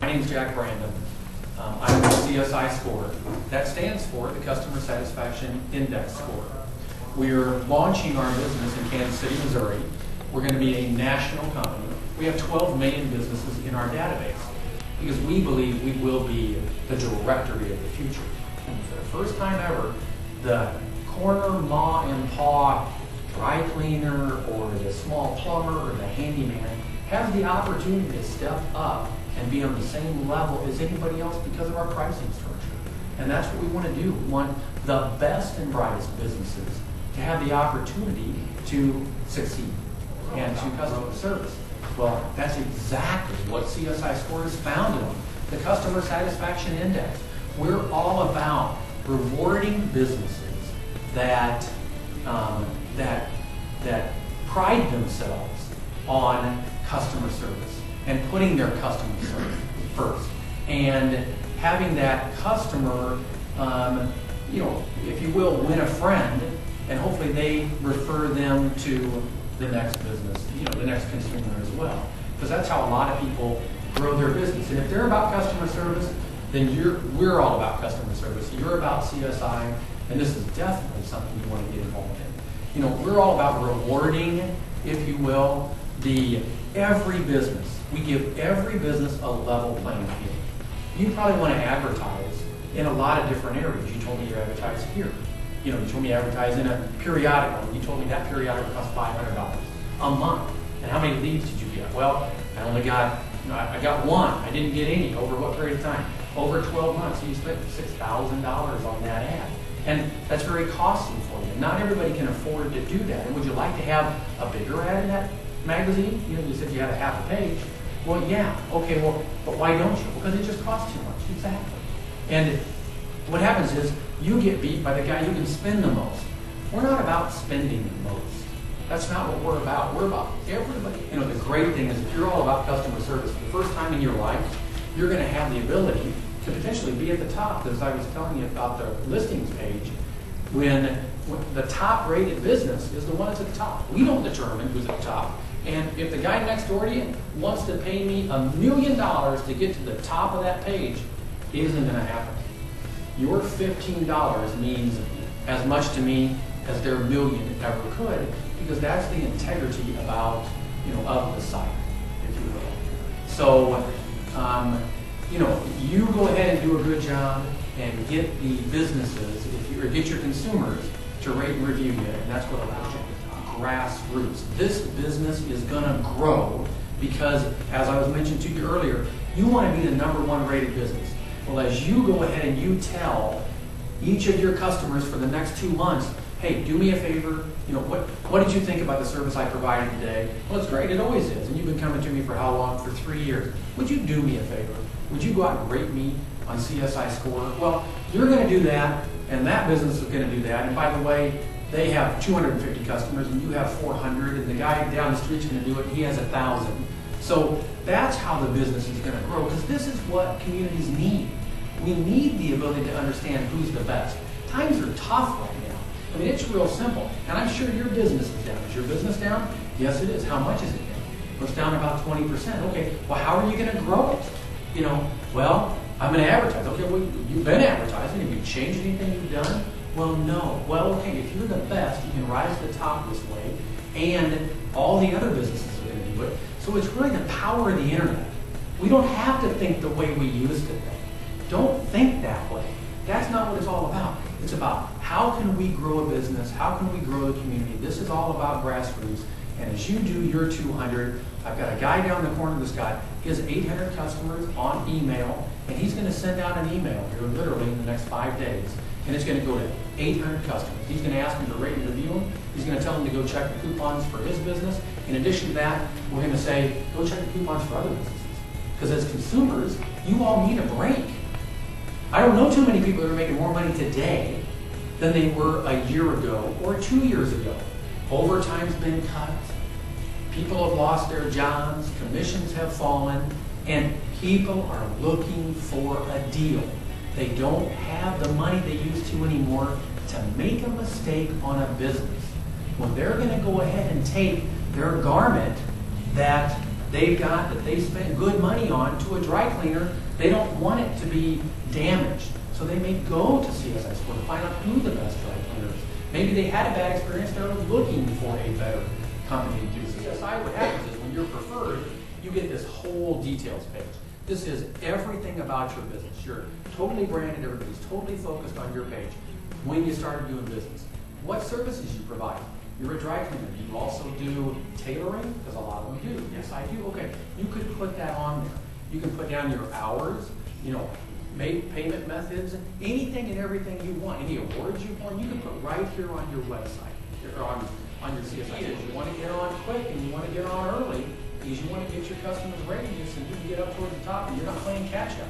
My name is Jack Brandom. I'm with CSI Score. That stands for the Customer Satisfaction Index Score. We're launching our business in Kansas City, Missouri. We're going to be a national company. We have 12 million businesses in our database because we believe we will be the directory of the future. And for the first time ever, the corner ma and pa dry cleaner or the small plumber or the handyman has the opportunity to step up and be on the same level as anybody else because of our pricing structure. And that's what we want to do. We want the best and brightest businesses to have the opportunity to succeed and to customer service. Well, that's exactly what CSI Score is founded on, the Customer Satisfaction Index. We're all about rewarding businesses that pride themselves on customer service and putting their customer service first, and having that customer, if you will, win a friend, and hopefully they refer them to the next business, the next consumer as well. Because that's how a lot of people grow their business. And if they're about customer service, then we're all about customer service. You're about CSI, and this is definitely something you want to get involved in. We're all about rewarding, if you will, every business. We give every business a level playing field. You probably want to advertise in a lot of different areas. You told me you advertise here. You told me you advertise in a periodical. You told me that periodical costs $500 a month. And how many leads did you get? Well, I only got, I got one. I didn't get any. Over what period of time? Over 12 months. So you spent $6,000 on that ad. And that's very costly for you. Not everybody can afford to do that. And would you like to have a bigger ad in that magazine? You said you had a half a page. Well, yeah. Okay, well, but why don't you? Because it just costs too much. Exactly. And what happens is you get beat by the guy who can spend the most. We're not about spending the most. That's not what we're about. We're about everybody. The great thing is if you're all about customer service, for the first time in your life, you're going to have the ability to potentially be at the top. As I was telling you about the listings page, when the top rated business is the one that's at the top. We don't determine who's at the top. And if the guy next door to you wants to pay me $1 million to get to the top of that page, it isn't going to happen. Your $15 means as much to me as their $1 million ever could, because that's the integrity of the site, if you will. So, you go ahead and do a good job and get the businesses, or get your consumers to rate and review you, and that's what allows you grassroots. This business is going to grow because, as I was mentioned to you earlier, you want to be the #1 rated business. Well, as you go ahead and you tell each of your customers for the next 2 months, hey, do me a favor, what did you think about the service I provided today? Well, it's great, it always is, and you've been coming to me for how long? For 3 years. Would you do me a favor? Would you go out and rate me on CSI Score? Well, you're going to do that, and that business is going to do that, and by the way, they have 250 customers, and you have 400, and the guy down the street's going to do it, and he has 1,000. So that's how the business is going to grow, because this is what communities need. We need the ability to understand who's the best. Times are tough right now. I mean, it's real simple. And I'm sure your business is down. Is your business down? Yes, it is. How much is it down? Well, it's down about 20%. Okay, well, how are you going to grow it? Well, I'm going to advertise. Okay, well, you've been advertising. Have you changed anything you've done? Well, no. Well, okay, if you're the best, you can rise to the top this way, and all the other businesses are going to do it. So it's really the power of the internet. We don't have to think the way we used to think. Don't think that way. That's not what it's all about. It's about how can we grow a business? How can we grow the community? This is all about grassroots. And as you do your 200, I've got a guy down the corner of this guy. He has 800 customers on email, and he's going to send out an email here literally in the next 5 days. And it's going to go to 800 customers. He's going to ask them to rate and review them. He's going to tell them to go check the coupons for his business. In addition to that, we're going to say, go check the coupons for other businesses. Because as consumers, you all need a break. I don't know too many people that are making more money today than they were a year ago or 2 years ago. Overtime's been cut. People have lost their jobs. Commissions have fallen. And people are looking for a deal. They don't have the money they used to anymore to make a mistake on a business. Well, they're going to go ahead and take their garment that they've got that they spent good money on to a dry cleaner. They don't want it to be damaged. So they may go to CSI Score to find out who the best dry cleaner is. Maybe they had a bad experience, they're looking for a better company to do CSI. What happens is when you're preferred, you get this whole details page. This is everything about your business. You're totally branded, everybody's totally focused on your page. When you started doing business, what services you provide. You're a dry cleaner. Do you also do tailoring? Because a lot of them do. Yes, I do. Okay, you could put that on there. You can put down your hours, payment methods, anything and everything you want. Any awards you want, you can put right here on your website, or on your CSI. You want to get on quick and you want to get on early because you want to get your customers ratings and you can get up towards the top and you're not playing catch up.